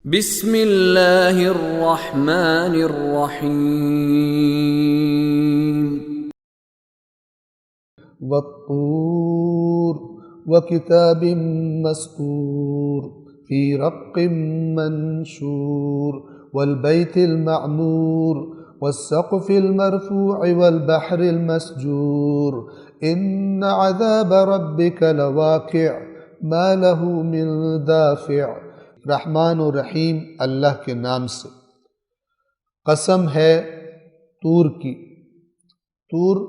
بسم اللہ الرحمن الرحیم والطور وكتاب مسطور في رق منشور والبيت المعمور والسقف المرفوع والبحر المسجور إن عذاب ربك لواقع ما له من دافع۔ رحمان و رحیم اللہ کے نام سے۔ قسم ہے طور کی۔ طور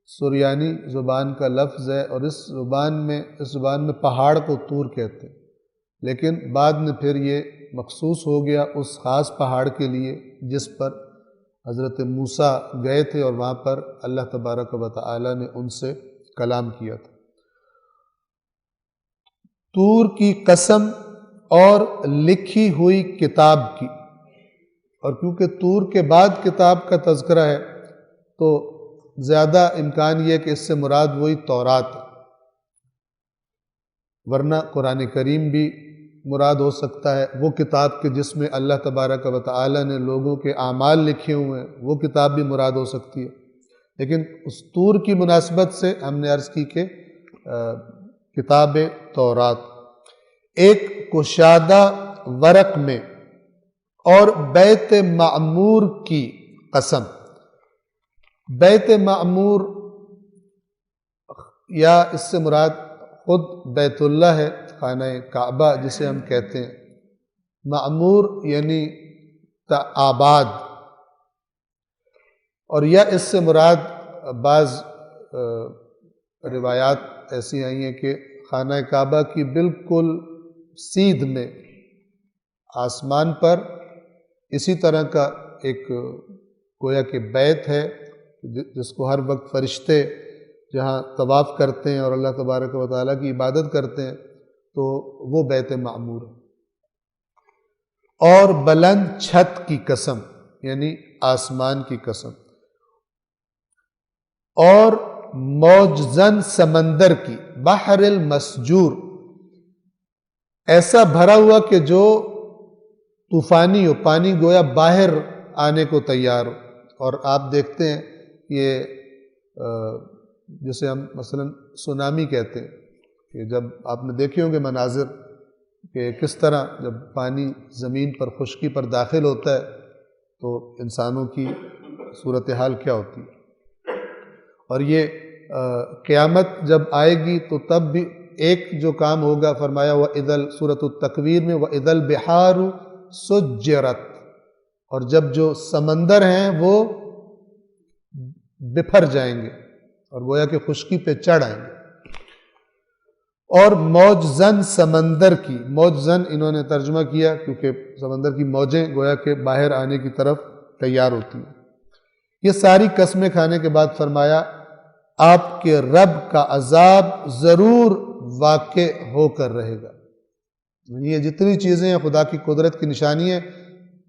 سریانی زبان کا لفظ ہے اور اس زبان میں پہاڑ کو طور کہتے ہیں، لیکن بعد میں پھر یہ مخصوص ہو گیا اس خاص پہاڑ کے لیے جس پر حضرت موسیٰ گئے تھے اور وہاں پر اللہ تبارک و تعالی نے ان سے کلام کیا تھا۔ طور کی قسم اور لکھی ہوئی کتاب کی، اور کیونکہ طور کے بعد کتاب کا تذکرہ ہے تو زیادہ امکان یہ کہ اس سے مراد وہی تورات ہے، ورنہ قرآن کریم بھی مراد ہو سکتا ہے، وہ کتاب کے جس میں اللہ تبارک و تعالی نے لوگوں کے اعمال لکھے ہوئے ہیں وہ کتاب بھی مراد ہو سکتی ہے، لیکن اس طور کی مناسبت سے ہم نے عرض کی کہ کتاب تورات۔ ایک کشادہ ورق میں اور بیت معمور کی قسم۔ بیت معمور یا اس سے مراد خود بیت اللہ ہے، خانہ کعبہ جسے ہم کہتے ہیں۔ معمور یعنی آباد، اور یا اس سے مراد بعض روایات ایسی آئی ہیں کہ خانہ کعبہ کی بالکل سیدھ میں آسمان پر اسی طرح کا ایک گویا کہ بیت ہے جس کو ہر وقت فرشتے جہاں طواف کرتے ہیں اور اللہ تبارک و تعالیٰ کی عبادت کرتے ہیں، تو وہ بیت معمور ہے۔ اور بلند چھت کی قسم یعنی آسمان کی قسم، اور موجزن سمندر کی، بحر المسجور، ایسا بھرا ہوا کہ جو طوفانی ہو، پانی گویا باہر آنے کو تیار ہو۔ اور آپ دیکھتے ہیں یہ جسے ہم مثلا سونامی کہتے ہیں کہ جب آپ نے دیکھے ہوں گے مناظر کہ کس طرح جب پانی زمین پر خشکی پر داخل ہوتا ہے تو انسانوں کی صورتحال کیا ہوتی ہے۔ اور یہ قیامت جب آئے گی تو تب بھی ایک جو کام ہوگا، فرمایا وَإِذَا سورۃ التکویر میں وَإِذَا الْبِحَارُ سُجِّرَتْ، اور جب جو سمندر ہیں وہ بپھر جائیں گے اور گویا کہ خشکی پہ چڑھ آئیں گے۔ اور موج زن سمندر کی، موج زن انہوں نے ترجمہ کیا کیونکہ سمندر کی موجیں گویا کہ باہر آنے کی طرف تیار ہوتی ہیں۔ یہ ساری قسمیں کھانے کے بعد فرمایا آپ کے رب کا عذاب ضرور واقع ہو کر رہے گا۔ یہ جتنی چیزیں ہیں خدا کی قدرت کی نشانی ہیں،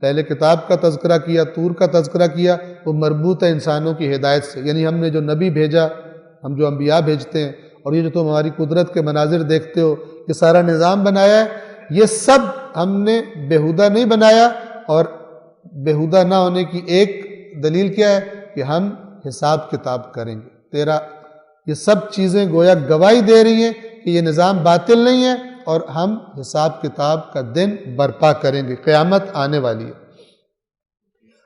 پہلے کتاب کا تذکرہ کیا، طور کا تذکرہ کیا، وہ مربوط ہے انسانوں کی ہدایت سے، یعنی ہم نے جو نبی بھیجا، ہم جو انبیاء بھیجتے ہیں، اور یہ جو تم ہماری قدرت کے مناظر دیکھتے ہو، یہ سارا نظام بنایا ہے، یہ سب ہم نے بیہودہ نہیں بنایا، اور بیہودہ نہ ہونے کی ایک دلیل کیا ہے کہ ہم حساب کتاب کریں گے تیرا۔ یہ سب چیزیں گویا گواہی دے رہی ہیں کہ یہ نظام باطل نہیں ہے اور ہم حساب کتاب کا دن برپا کریں گے، قیامت آنے والی ہے۔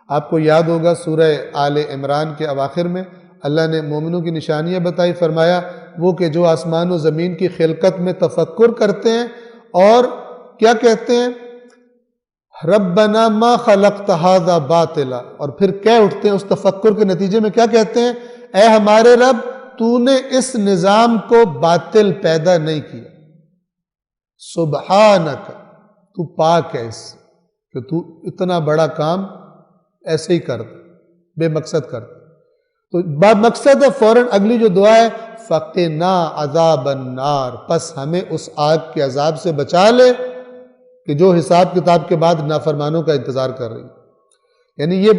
آپ کو یاد ہوگا سورہ آل عمران کے اواخر میں اللہ نے مومنوں کی نشانیاں بتائی، فرمایا وہ کہ جو آسمان و زمین کی خلقت میں تفکر کرتے ہیں اور کیا کہتے ہیں، ربنا ما خلقت ھذا باطلا، اور پھر کہہ اٹھتے ہیں اس تفکر کے نتیجے میں کیا کہتے ہیں، اے ہمارے رب تو نے اس نظام کو باطل پیدا نہیں کیا، سبحانک، تو پاک ہے اس سے کہ تو اتنا بڑا کام ایسے ہی کرتا، بے مقصد کرتا۔ تو با مقصد ہے فوراً اگلی جو دعا ہے فقنا عذاب النار، پس ہمیں اس آگ کے عذاب سے بچا لے کہ جو حساب کتاب کے بعد نافرمانوں کا انتظار کر رہی ہے۔ یعنی یہ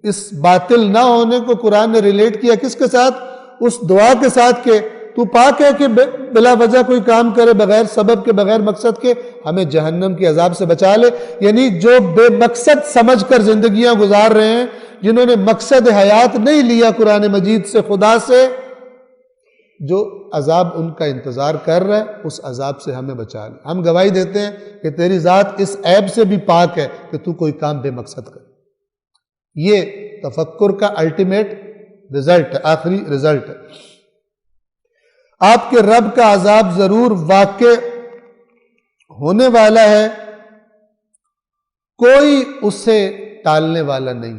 اس باطل نہ ہونے کو قرآن نے ریلیٹ کیا کس کے ساتھ، اس دعا کے ساتھ کہ تو پاک ہے کہ بلا وجہ کوئی کام کرے بغیر سبب کے، بغیر مقصد کے، ہمیں جہنم کے عذاب سے بچا لے۔ یعنی جو بے مقصد سمجھ کر زندگیاں گزار رہے ہیں، جنہوں نے مقصد حیات نہیں لیا قرآن مجید سے، خدا سے، جو عذاب ان کا انتظار کر رہا ہے، اس عذاب سے ہمیں بچا لے۔ ہم گواہی دیتے ہیں کہ تیری ذات اس عیب سے بھی پاک ہے کہ تو کوئی کام بے مقصد کر۔ یہ تفکر کا الٹیمیٹ رزلٹ ہے، آخری رزلٹ ہے۔ آپ کے رب کا عذاب ضرور واقع ہونے والا ہے، کوئی اسے ٹالنے والا نہیں،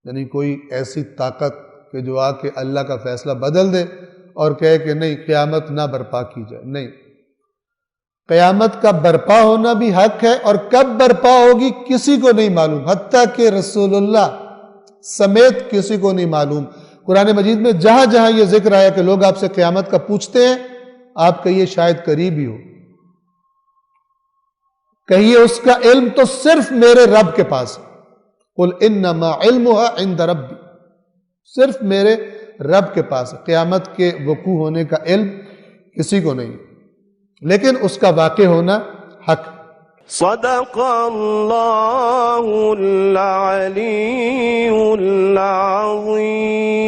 یعنی کوئی ایسی طاقت کہ جو آ کے اللہ کا فیصلہ بدل دے اور کہے کہ نہیں قیامت نہ برپا کی جائے، نہیں۔ قیامت کا برپا ہونا بھی حق ہے، اور کب برپا ہوگی کسی کو نہیں معلوم، حتیٰ کہ رسول اللہ سمیت کسی کو نہیں معلوم۔ قرآن مجید میں جہاں جہاں یہ ذکر آیا کہ لوگ آپ سے قیامت کا پوچھتے ہیں، آپ کہیے شاید قریب ہی ہو، کہیے اس کا علم تو صرف میرے رب کے پاس ہے۔ قل انما علمها عند ربی، صرف میرے رب کے پاس ہے۔ قیامت کے وقوع ہونے کا علم کسی کو نہیں، لیکن اس کا واقع ہونا حق۔ صدق اللہ العلی العظیم۔